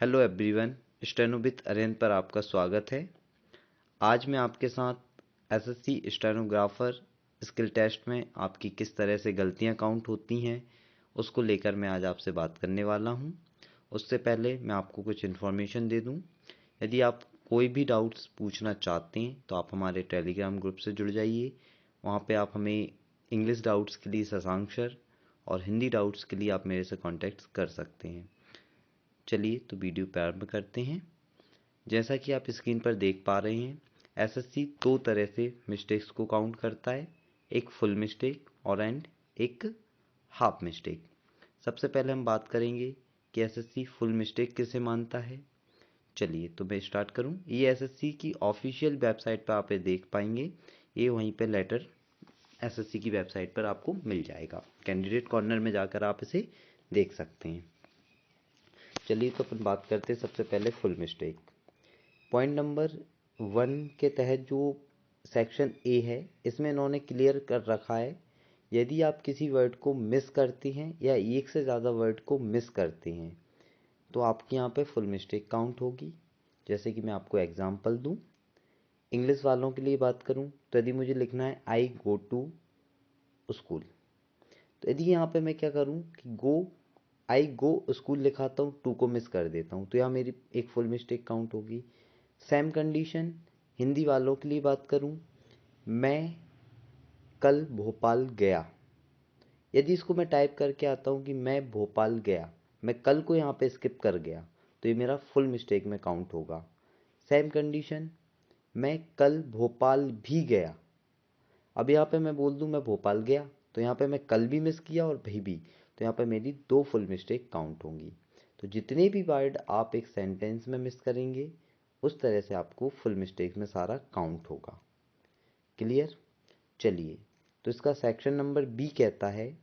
Hello everyone, steno with अरेन पर आपका स्वागत है। आज मैं आपके साथ एसएससी स्टेनोग्राफर स्किल टेस्ट में आपकी किस तरह से गलतियां काउंट होती हैं उसको लेकर मैं आज आपसे बात करने वाला हूं। उससे पहले मैं आपको कुछ इन्फॉर्मेशन दे दूं। यदि आप कोई भी डाउट्स पूछना चाहते हैं तो आप हमारे टेलीग्राम ग्रुप से जुड़ जाइए। वहां पे आप हमें इंग्लिश डाउट्स के लिए शशांक सर और हिंदी डाउट्स के लिए आप मेरे से कॉन्टैक्ट कर सकते हैं। चलिए तो वीडियो प्रारंभ करते हैं। जैसा कि आप स्क्रीन पर देख पा रहे हैं, एसएससी दो तरह से मिस्टेक्स को काउंट करता है, एक फुल मिस्टेक और एक हाफ मिस्टेक। सबसे पहले हम बात करेंगे कि एसएससी फुल मिस्टेक किसे मानता है। चलिए तो मैं स्टार्ट करूं। ये एसएससी की ऑफिशियल वेबसाइट पर आप ये देख पाएंगे। ये वहीं पे लेटर एसएससी की वेबसाइट पर आपको मिल जाएगा। कैंडिडेट कॉर्नर में जाकर आप इसे देख सकते हैं। चलिए तो अपन बात करते हैं सबसे पहले फुल मिस्टेक। पॉइंट नंबर 1 के तहत जो सेक्शन ए है, इसमें इन्होंने क्लियर कर रखा है, यदि आप किसी वर्ड को मिस करते हैं या एक से ज़्यादा वर्ड को मिस करते हैं तो आपके यहाँ पे फुल मिस्टेक काउंट होगी। जैसे कि मैं आपको एग्जांपल दूं, इंग्लिश वालों के लिए बात करूं तो यदि मुझे लिखना है आई गो टू स्कूल, तो यदि यहाँ पे मैं क्या करूं कि आई गो स्कूल लिखाता हूँ, टू को मिस कर देता हूँ, तो यहाँ मेरी एक फुल मिस्टेक काउंट होगी। सेम कंडीशन हिंदी वालों के लिए बात करूं, मैं कल भोपाल गया, यदि इसको मैं टाइप करके आता हूं कि मैं भोपाल गया, मैं कल को यहाँ पे स्किप कर गया, तो ये मेरा फुल मिस्टेक में काउंट होगा। सेम कंडीशन, मैं कल भोपाल भी गया, अब यहाँ पे मैं बोल दूं मैं भोपाल गया, तो यहाँ पे मैं कल भी मिस किया और भी, तो यहाँ पे मेरी दो फुल मिस्टेक काउंट होंगी। तो जितने भी वर्ड आप एक सेंटेंस में मिस करेंगे उस तरह से आपको फुल मिस्टेक में सारा काउंट होगा। क्लियर? चलिए तो इसका सेक्शन नंबर बी कहता है,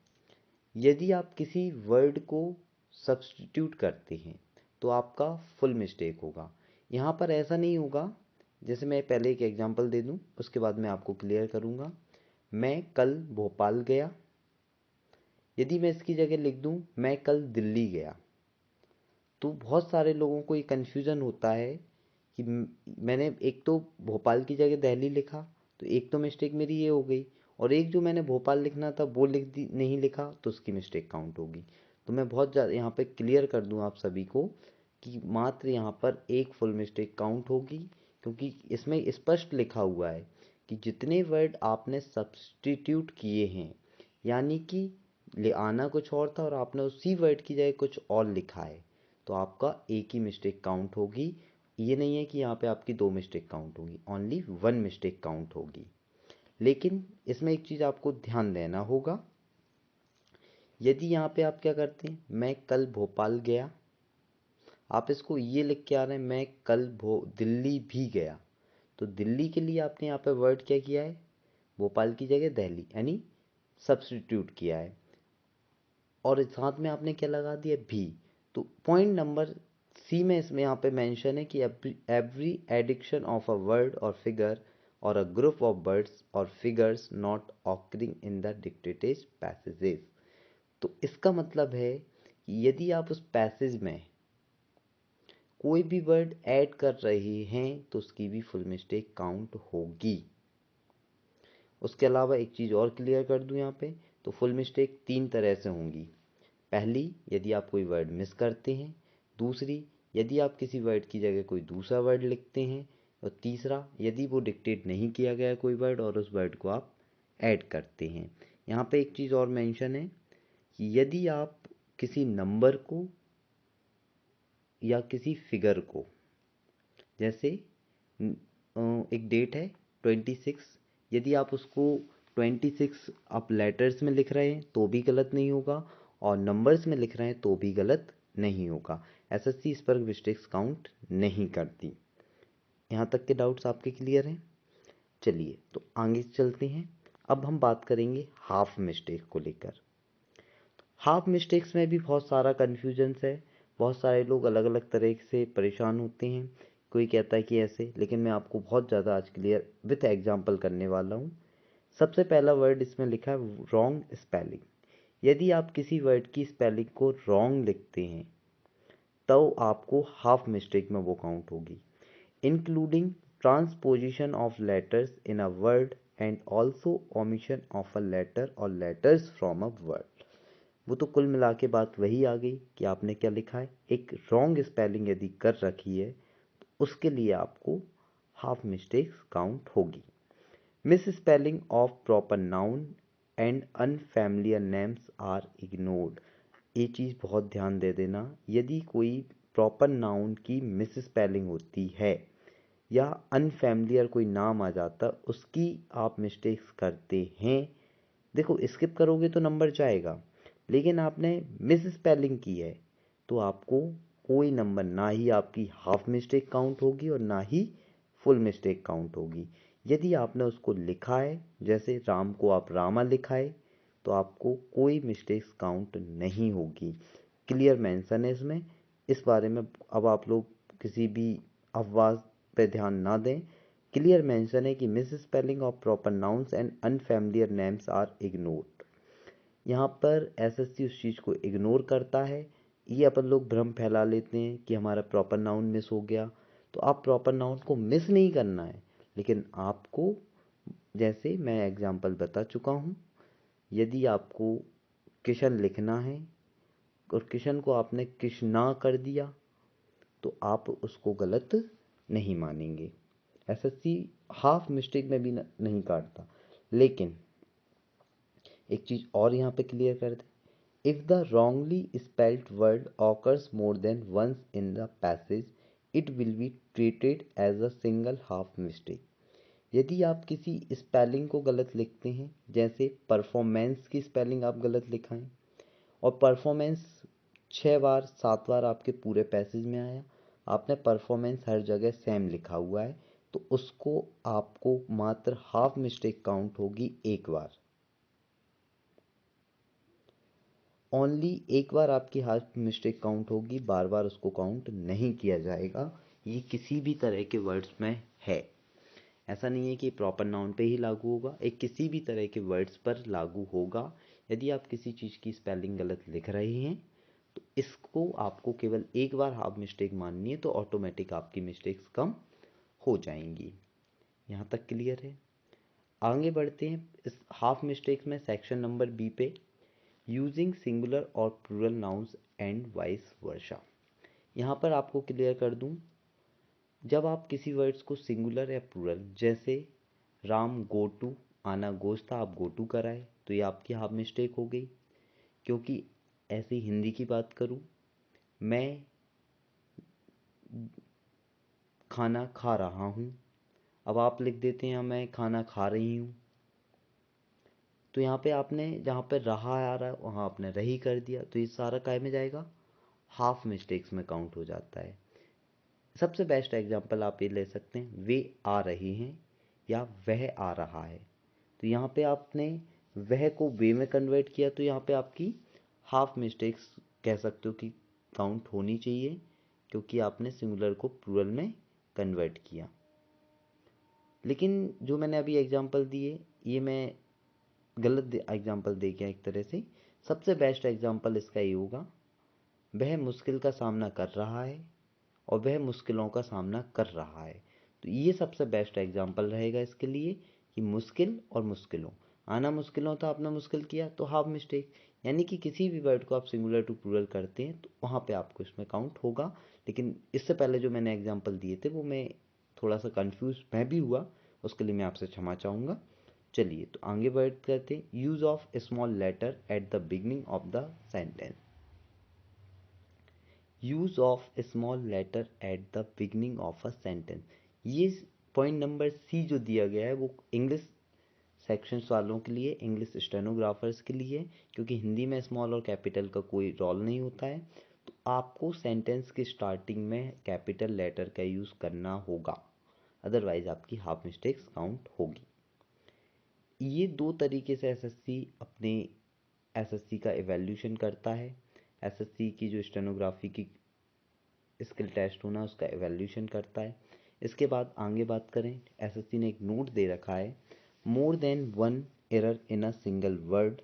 यदि आप किसी वर्ड को सब्स्टिट्यूट करते हैं तो आपका फुल मिस्टेक होगा। यहाँ पर ऐसा नहीं होगा, जैसे मैं पहले एक एग्जांपल दे दूं उसके बाद मैं आपको क्लियर करूँगा। मैं कल भोपाल गया, यदि मैं इसकी जगह लिख दूं मैं कल दिल्ली गया, तो बहुत सारे लोगों को ये कन्फ्यूज़न होता है कि मैंने एक तो भोपाल की जगह दिल्ली लिखा, तो एक तो मिस्टेक मेरी ये हो गई, और एक जो मैंने भोपाल लिखना था वो नहीं लिखा, तो उसकी मिस्टेक काउंट होगी। तो मैं बहुत ज़्यादा यहाँ पे क्लियर कर दूँ आप सभी को कि मात्र यहाँ पर एक फुल मिस्टेक काउंट होगी, क्योंकि इसमें स्पष्ट लिखा हुआ है कि जितने वर्ड आपने सब्स्टिट्यूट किए हैं, यानी कि ले आना कुछ और था और आपने उसी वर्ड की जगह कुछ और लिखा है, तो आपका एक ही मिस्टेक काउंट होगी। ये नहीं है कि यहाँ पे आपकी दो मिस्टेक काउंट होगी, ओनली वन मिस्टेक काउंट होगी। लेकिन इसमें एक चीज़ आपको ध्यान देना होगा, यदि यहाँ पे आप क्या करते हैं, मैं कल भोपाल गया, आप इसको ये लिख के आ रहे हैं मैं कल दिल्ली भी गया, तो दिल्ली के लिए आपने यहाँ पे वर्ड क्या किया है, भोपाल की जगह दिल्ली, यानी सब्स्टिट्यूट किया है, और साथ में आपने क्या लगा दिया भी। तो पॉइंट नंबर सी में इसमें यहाँ पे मेंशन है कि every addiction of a word और फिगर और अ ग्रुप ऑफ वर्ड्स और figures not occurring in the dictated passages. तो इसका मतलब है कि यदि आप उस पैसेज में कोई भी वर्ड ऐड कर रहे हैं तो उसकी भी फुल मिस्टेक काउंट होगी। उसके अलावा एक चीज़ और क्लियर कर दूं यहाँ पे, तो फुल मिस्टेक तीन तरह से होंगी। पहली, यदि आप कोई वर्ड मिस करते हैं। दूसरी, यदि आप किसी वर्ड की जगह कोई दूसरा वर्ड लिखते हैं। और तीसरा, यदि वो डिक्टेट नहीं किया गया कोई वर्ड और उस वर्ड को आप ऐड करते हैं। यहाँ पे एक चीज़ और मेंशन है कि यदि आप किसी नंबर को या किसी फिगर को, जैसे एक डेट है 26, यदि आप उसको 26 आप लेटर्स में लिख रहे हैं तो भी गलत नहीं होगा, और नंबर्स में लिख रहे हैं तो भी गलत नहीं होगा। एसएससी इस पर मिस्टेक्स काउंट नहीं करती। यहाँ तक के डाउट्स आपके क्लियर हैं? चलिए तो आगे चलते हैं। अब हम बात करेंगे हाफ मिस्टेक को लेकर। हाफ मिस्टेक्स में भी बहुत सारा कन्फ्यूजन्स है, बहुत सारे लोग अलग अलग तरह से परेशान होते हैं। कोई कहता है कि ऐसे, लेकिन मैं आपको बहुत ज़्यादा आज क्लियर विथ एग्जांपल करने वाला हूँ। सबसे पहला वर्ड इसमें लिखा है रॉन्ग स्पेलिंग। यदि आप किसी वर्ड की स्पेलिंग को रॉन्ग लिखते हैं तो आपको हाफ मिस्टेक में वो काउंट होगी। Including transposition of letters in a word and also omission of a letter और लेटर्स फ्रॉम अ वर्ड। वो तो कुल मिला के बात वही आ गई कि आपने क्या लिखा है। एक रॉन्ग स्पेलिंग यदि कर रखी है तो उसके लिए आपको हाफ मिस्टेक्स काउंट होगी। Misspelling of proper noun and unfamiliar names are ignored. ये चीज़ बहुत ध्यान दे देना, यदि कोई प्रॉपर नाउन की मिस स्पेलिंग होती है या अनफैमिलियर कोई नाम आ जाता उसकी आप मिस्टेक्स करते हैं, देखो स्किप करोगे तो नंबर जाएगा, लेकिन आपने मिस स्पेलिंग की है तो आपको कोई नंबर, ना ही आपकी हाफ मिस्टेक काउंट होगी और ना ही फुल मिस्टेक काउंट होगी। यदि आपने उसको लिखा है, जैसे राम को आप रामा लिखा है, तो आपको कोई मिस्टेक्स काउंट नहीं होगी। क्लियर मेंशन है इसमें। इस बारे में अब आप लोग किसी भी अफवाह पे ध्यान ना दें। क्लियर मेंशन है कि misspelling of proper nouns and unfamiliar names are ignored. यहाँ पर एसएससी उस चीज़ को इग्नोर करता है। ये अपन लोग भ्रम फैला लेते हैं कि हमारा प्रॉपर नाउन मिस हो गया, तो आप प्रॉपर नाउन को मिस नहीं करना है, लेकिन आपको, जैसे मैं एग्जांपल बता चुका हूँ, यदि आपको किशन लिखना है और किशन को आपने कृष्णा कर दिया तो आप उसको गलत नहीं मानेंगे। एसएससी हाफ मिस्टेक में भी नहीं काटता। लेकिन एक चीज़ और यहाँ पे क्लियर कर दे, if the wrongly spelled word occurs more than once in the passage it will be treated as a single half mistake. यदि आप किसी स्पेलिंग को गलत लिखते हैं, जैसे परफॉर्मेंस की स्पेलिंग आप गलत लिखाएं और परफॉर्मेंस 6 बार 7 बार आपके पूरे पैसेज में आया, आपने परफॉर्मेंस हर जगह सेम लिखा हुआ है, तो उसको आपको मात्र हाफ मिस्टेक काउंट होगी एक बार। ओनली एक बार आपकी हाफ मिस्टेक काउंट होगी, बार बार उसको काउंट नहीं किया जाएगा। ये किसी भी तरह के वर्ड्स में है, ऐसा नहीं है कि प्रॉपर नाउन पे ही लागू होगा, एक किसी भी तरह के वर्ड्स पर लागू होगा। यदि आप किसी चीज़ की स्पेलिंग गलत लिख रहे हैं तो इसको आपको केवल एक बार हाफ मिस्टेक माननी है, तो ऑटोमेटिक आपकी मिस्टेक्स कम हो जाएंगी। यहाँ तक क्लियर है। आगे बढ़ते हैं इस हाफ मिस्टेक्स में सेक्शन नंबर बी पे, यूजिंग सिंगुलर और plural nouns and vice versa. यहाँ पर आपको क्लियर कर दूँ, जब आप किसी वर्ड्स को सिंगुलर या प्लूरल, जैसे राम गो टू, आना गोश था, आप गो टू कराए, तो ये आपकी हाफ मिस्टेक हो गई। क्योंकि ऐसे ही हिंदी की बात करूँ, मैं खाना खा रहा हूँ, अब आप लिख देते हैं मैं खाना खा रही हूँ, तो यहाँ पे आपने जहाँ पे रहा आ रहा है वहाँ आपने रही कर दिया, तो ये सारा काय में जाएगा, हाफ मिस्टेक्स में काउंट हो जाता है। सबसे बेस्ट एग्जांपल आप ये ले सकते हैं, वे आ रहे हैं या वह आ रहा है, तो यहाँ पे आपने वह को वे में कन्वर्ट किया, तो यहाँ पे आपकी हाफ मिस्टेक्स कह सकते हो कि काउंट होनी चाहिए, क्योंकि आपने सिंगुलर को प्लूरल में कन्वर्ट किया। लेकिन जो मैंने अभी एग्जांपल दिए, ये मैं गलत एग्जांपल दे गया एक तरह से। सबसे बेस्ट एग्जांपल इसका ये होगा, वह मुश्किल का सामना कर रहा है और वह मुश्किलों का सामना कर रहा है, तो ये सबसे बेस्ट एग्जांपल रहेगा इसके लिए कि मुश्किल और मुश्किलों, आना मुश्किलों था, आपने मुश्किल किया तो हाफ मिस्टेक। यानी कि किसी भी वर्ड को आप सिंगुलर टू प्लूरल करते हैं तो वहाँ पे आपको इसमें काउंट होगा। लेकिन इससे पहले जो मैंने एग्जांपल दिए थे वो मैं थोड़ा सा कंफ्यूज मैं भी हुआ, उसके लिए मैं आपसे क्षमा चाहूँगा। चलिए तो आगे बढ़ करते हैं, use of small letter at the beginning of the sentence. Use of small letter at the beginning of a sentence, ये पॉइंट नंबर सी जो दिया गया है वो इंग्लिश सेक्शंस वालों के लिए, इंग्लिश स्टेनोग्राफर्स के लिए, क्योंकि हिंदी में स्मॉल और कैपिटल का कोई रोल नहीं होता है, तो आपको सेंटेंस की स्टार्टिंग में कैपिटल लेटर का यूज़ करना होगा, अदरवाइज आपकी हाफ मिस्टेक्स काउंट होगी। ये दो तरीके से एसएससी अपने एसएससी का एवेल्यूशन करता है। एसएससी की जो स्टेनोग्राफी की स्किल टेस्ट होना उसका एवेल्यूशन करता है। इसके बाद आगे बात करें, एसएससी ने एक नोट दे रखा है, more than one error in a single word,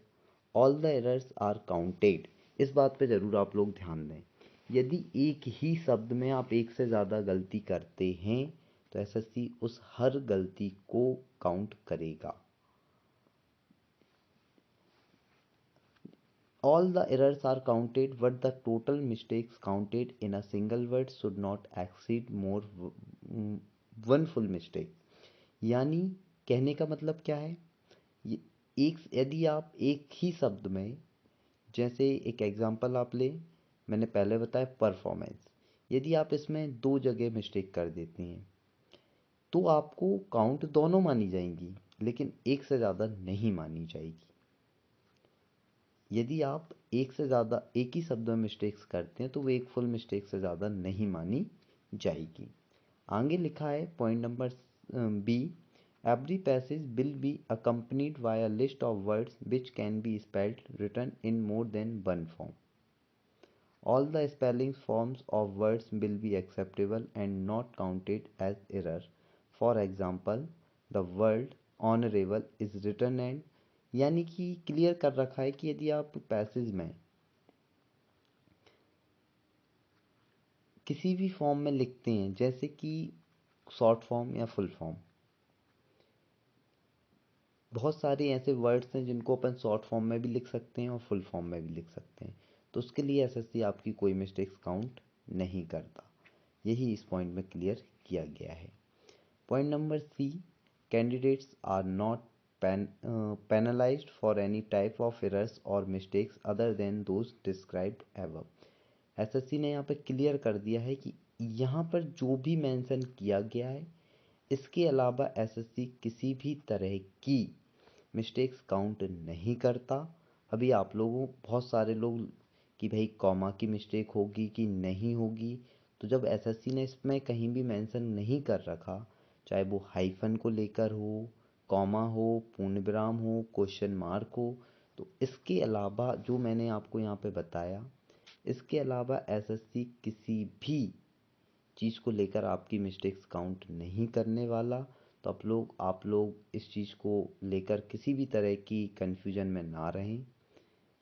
all the errors are counted. इस बात पे ज़रूर आप लोग ध्यान दें। यदि एक ही शब्द में आप एक से ज़्यादा गलती करते हैं तो एसएससी उस हर गलती को काउंट करेगा। All the errors are counted, but the total mistakes counted in a single word should not exceed more one full mistake। यानी कहने का मतलब क्या है, यदि आप एक ही शब्द में, जैसे एक एग्जांपल आप ले, मैंने पहले बताया परफॉर्मेंस, यदि आप इसमें 2 जगह मिस्टेक कर देते हैं तो आपको काउंट दोनों मानी जाएंगी, लेकिन एक से ज़्यादा नहीं मानी जाएगी। यदि आप एक से ज़्यादा एक ही शब्द में मिस्टेक्स करते हैं तो वो एक फुल मिस्टेक से ज़्यादा नहीं मानी जाएगी। आगे लिखा है point number B, every passage will be accompanied by a list of words which can be spelled written in more than one form. All the spelling forms of words will be acceptable and not counted as error. For example, the word honourable is written and, यानी कि clear कर रखा है कि यदि आप passage में किसी भी फॉर्म में लिखते हैं, जैसे कि शॉर्ट फॉर्म या फुल फॉर्म, बहुत सारे ऐसे वर्ड्स हैं जिनको अपन शॉर्ट फॉर्म में भी लिख सकते हैं और फुल फॉर्म में भी लिख सकते हैं, तो उसके लिए एसएससी आपकी कोई मिस्टेक्स काउंट नहीं करता। यही इस पॉइंट में क्लियर किया गया है। Point number C, candidates are not penalized for any type of errors or mistakes other than those described above। SSC ने यहाँ पर क्लियर कर दिया है कि यहाँ पर जो भी मेंशन किया गया है, इसके अलावा एसएससी किसी भी तरह की मिस्टेक्स काउंट नहीं करता। अभी आप लोगों बहुत सारे लोग कि भाई कॉमा की मिस्टेक होगी कि नहीं होगी, तो जब एसएससी ने इसमें कहीं भी मेंशन नहीं कर रखा, चाहे वो हाइफन को लेकर हो, कॉमा हो, पूर्ण विराम हो, क्वेश्चन मार्क हो, तो इसके अलावा जो मैंने आपको यहाँ पे बताया, इसके अलावा एसएससी किसी भी चीज़ को लेकर आपकी मिस्टेक्स काउंट नहीं करने वाला। तो आप लोग इस चीज़ को लेकर किसी भी तरह की कन्फ्यूजन में ना रहें।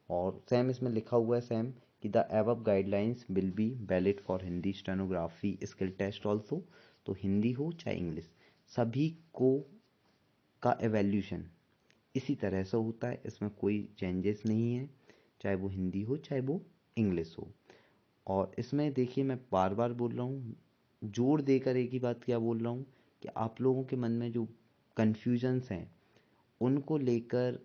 और सेम इसमें लिखा हुआ है सेम कि the above guidelines will be valid for Hindi stenography skill test also. तो हिंदी हो चाहे इंग्लिश, सभी को का एवेल्यूशन इसी तरह से होता है, इसमें कोई चेंजेस नहीं है, चाहे वो हिंदी हो चाहे वो इंग्लिश हो। और इसमें देखिए मैं बार बार बोल रहा हूँ, जोर देकर एक ही बात क्या बोल रहा हूँ कि आप लोगों के मन में जो कन्फ्यूजन्स हैं उनको लेकर,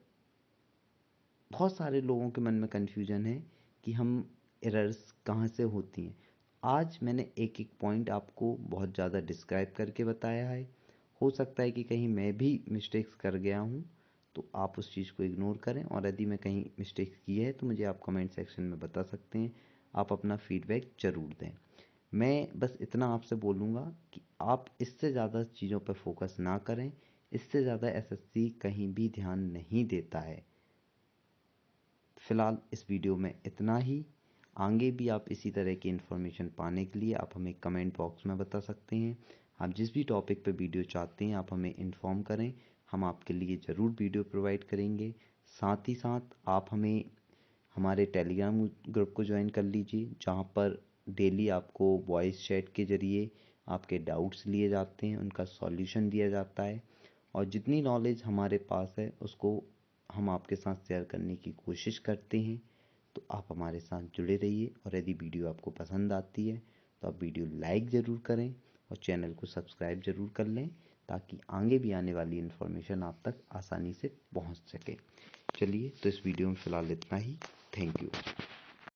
बहुत सारे लोगों के मन में कन्फ्यूजन है कि हम एरर्स कहाँ से होती हैं। आज मैंने एक एक पॉइंट आपको बहुत ज़्यादा डिस्क्राइब करके बताया है। हो सकता है कि कहीं मैं भी मिस्टेक्स कर गया हूँ, तो आप उस चीज़ को इग्नोर करें, और यदि मैं कहीं मिस्टेक्स की है तो मुझे आप कमेंट सेक्शन में बता सकते हैं। आप अपना फीडबैक ज़रूर दें। मैं बस इतना आपसे बोलूँगा कि आप इससे ज़्यादा चीज़ों पर फोकस ना करें, इससे ज़्यादा एसएससी कहीं भी ध्यान नहीं देता है। फ़िलहाल इस वीडियो में इतना ही। आगे भी आप इसी तरह की इन्फॉर्मेशन पाने के लिए आप हमें कमेंट बॉक्स में बता सकते हैं। आप जिस भी टॉपिक पे वीडियो चाहते हैं आप हमें इन्फॉर्म करें, हम आपके लिए ज़रूर वीडियो प्रोवाइड करेंगे। साथ ही साथ आप हमें हमारे टेलीग्राम ग्रुप को ज्वाइन कर लीजिए, जहाँ पर डेली आपको वॉइस चैट के ज़रिए आपके डाउट्स लिए जाते हैं, उनका सॉल्यूशन दिया जाता है, और जितनी नॉलेज हमारे पास है उसको हम आपके साथ शेयर करने की कोशिश करते हैं। तो आप हमारे साथ जुड़े रहिए, और यदि वीडियो आपको पसंद आती है तो आप वीडियो लाइक ज़रूर करें और चैनल को सब्सक्राइब ज़रूर कर लें, ताकि आगे भी आने वाली इन्फॉर्मेशन आप तक आसानी से पहुंच सके। चलिए, तो इस वीडियो में फ़िलहाल इतना ही। Thank you.